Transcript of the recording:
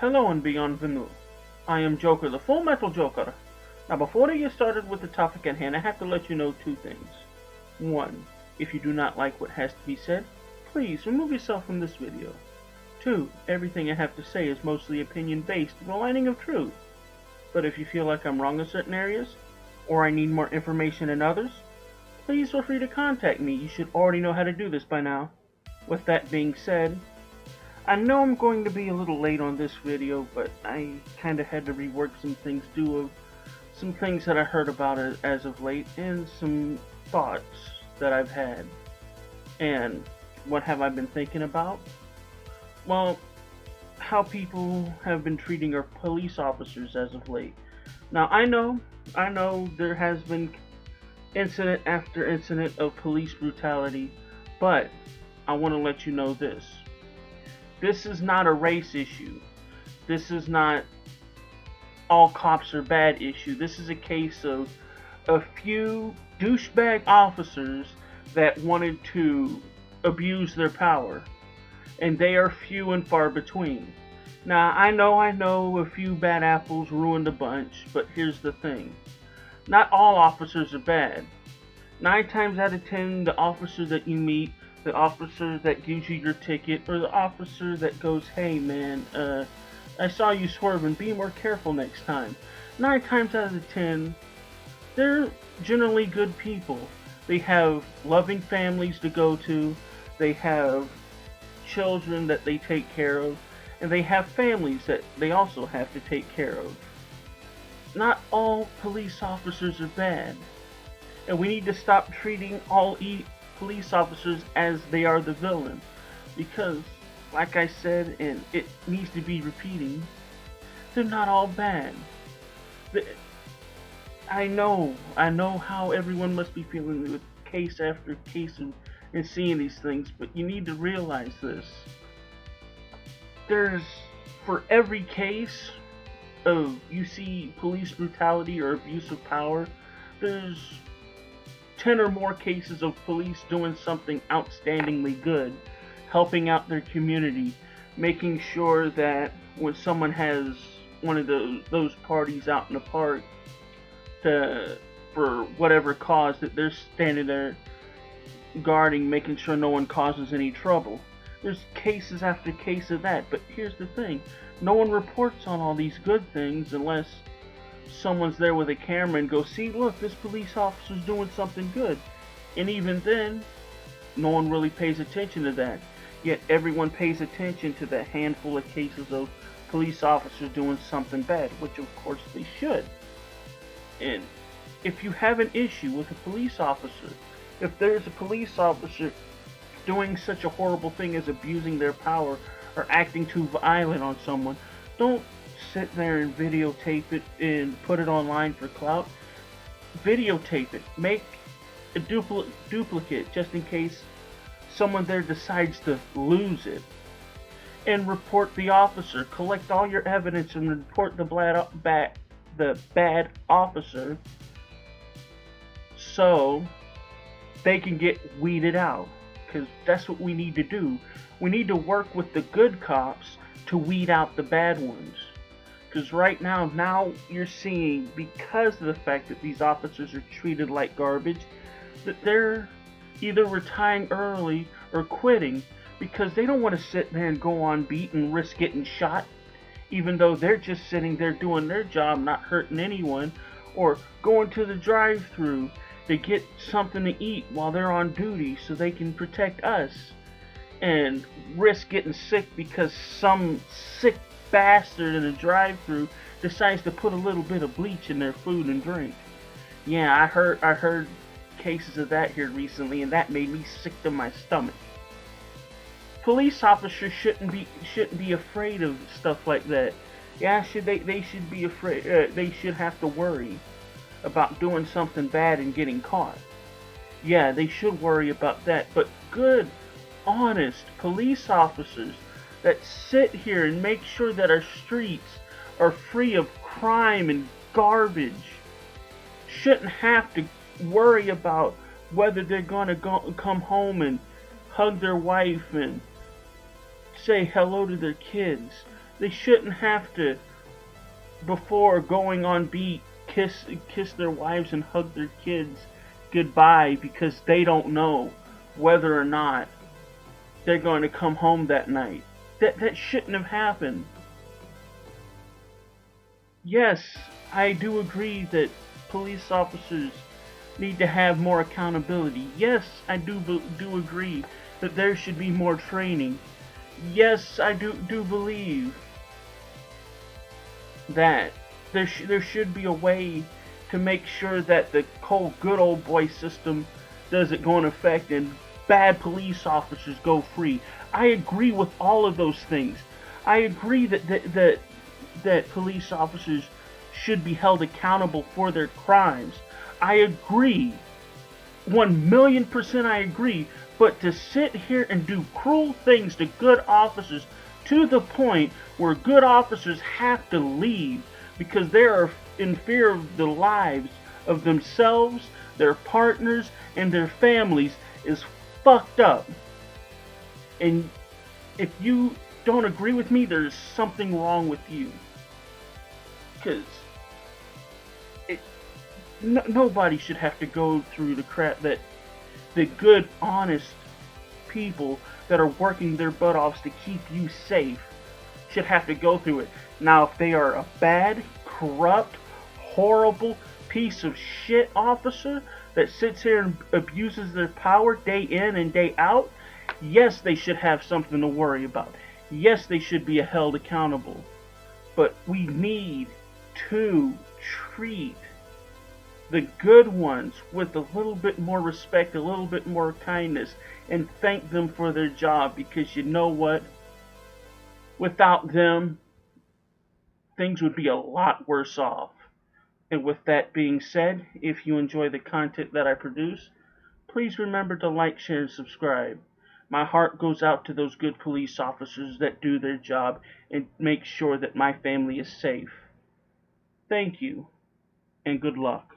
Hello and bienvenue. I am Joker, the Full Metal Joker. Now before I get started with the topic at hand, I have to let you know two things. One, if you do not like what has to be said, please remove yourself from this video. Two, everything I have to say is mostly opinion based with a lining of truth. But if you feel like I'm wrong in certain areas, or I need more information in others, please feel free to contact me. You should already know how to do this by now. With that being said, I know I'm going to be a little late on this video, but I kinda had to rework some things due of some things that I heard about it as of late, and some thoughts that I've had. And what have I been thinking about? Well, how people have been treating our police officers as of late. Now I know there has been incident after incident of police brutality, but I want to let you know this. This is not a race issue. This is not all cops are bad issue. This is a case of a few douchebag officers that wanted to abuse their power. And they are few and far between. Now, I know a few bad apples ruined a bunch, but here's the thing. Not all officers are bad. 9 times out of 10, the officer that you meet, the officer that gives you your ticket, or the officer that goes, hey man, I saw you swerving, be more careful next time. 9 times out of 10, they're generally good people. They have loving families to go to, they have children that they take care of, and they have families that they also have to take care of. Not all police officers are bad, and we need to stop treating all police officers as they are the villain, because like I said, and it needs to be repeating, they're not all bad. I know how everyone must be feeling with case after case and seeing these things, but you need to realize this. There's, for every case of you see police brutality or abuse of power, there's 10 or more cases of police doing something outstandingly good, helping out their community, making sure that when someone has one of those parties out in the park for whatever cause, that they're standing there guarding, making sure no one causes any trouble. There's cases after case of that, but here's the thing. No one reports on all these good things unless someone's there with a camera and goes, see, look, this police officer's doing something good. And even then, no one really pays attention to that. Yet everyone pays attention to the handful of cases of police officers doing something bad, which of course they should. And if you have an issue with a police officer, if there's a police officer doing such a horrible thing as abusing their power or acting too violent on someone, don't sit there and videotape it and put it online for clout. Videotape it. Make a duplicate just in case someone there decides to lose it. And report the officer. Collect all your evidence and report the bad officer so they can get weeded out. Because that's what we need to do. We need to work with the good cops to weed out the bad ones. Because right now you're seeing, because of the fact that these officers are treated like garbage, that they're either retiring early or quitting because they don't want to sit there and go on beat and risk getting shot, even though they're just sitting there doing their job, not hurting anyone, or going to the drive-thru to get something to eat while they're on duty so they can protect us, and risk getting sick because some sick bastard in a drive-thru decides to put a little bit of bleach in their food and drink. Yeah, I heard cases of that here recently, and that made me sick to my stomach. Police officers shouldn't be afraid of stuff like that. Yeah, they should be afraid. They should have to worry about doing something bad and getting caught. Yeah, they should worry about that. But good, honest police officers that sit here and make sure that our streets are free of crime and garbage shouldn't have to worry about whether they're gonna come home and hug their wife and say hello to their kids. They shouldn't have to, before going on beat, kiss their wives and hug their kids goodbye because they don't know whether or not they're going to come home that night. That shouldn't have happened. Yes, I do agree that police officers need to have more accountability. Yes, I do agree that there should be more training. Yes, I do believe that there should be a way to make sure that the whole good old boy system doesn't go in effect and bad police officers go free. I agree with all of those things. I agree that police officers should be held accountable for their crimes. I agree. 1,000,000% I agree. But to sit here and do cruel things to good officers to the point where good officers have to leave because they are in fear of the lives of themselves, their partners, and their families is fucked up. And if you don't agree with me, there's something wrong with you. Because nobody should have to go through the crap that the good, honest people that are working their butt offs to keep you safe should have to go through it. Now, if they are a bad, corrupt, horrible piece of shit officer that sits here and abuses their power day in and day out, yes, they should have something to worry about. Yes, they should be held accountable. But we need to treat the good ones with a little bit more respect, a little bit more kindness, and thank them for their job, because you know what? Without them, things would be a lot worse off. And with that being said, if you enjoy the content that I produce, please remember to like, share, and subscribe. My heart goes out to those good police officers that do their job and make sure that my family is safe. Thank you, and good luck.